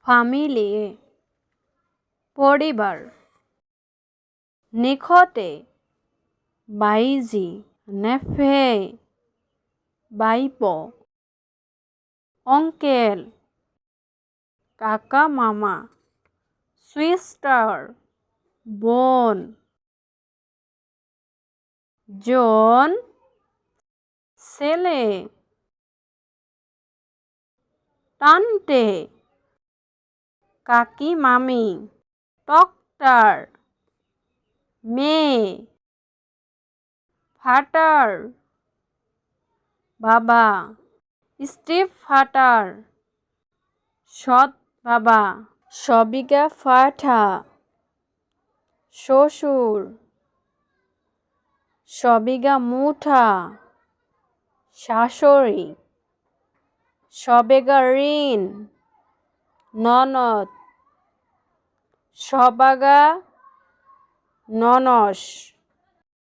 Family পরিবার। নিকটে বাইজি নেফে বাইপো অঙ্কেল কাকা মামা সিস্টার বোন জন ছেলে টান্টে কাকি মামি ডক্টর মেয়ে ফাটার বাবা স্টিপ ফাটার সৎ বাবা সবিগা ফাটা শ্বশুর সবিগা মুঠা শাশুড়ি সবেগা ঋণ ননদ সবাগা ননস।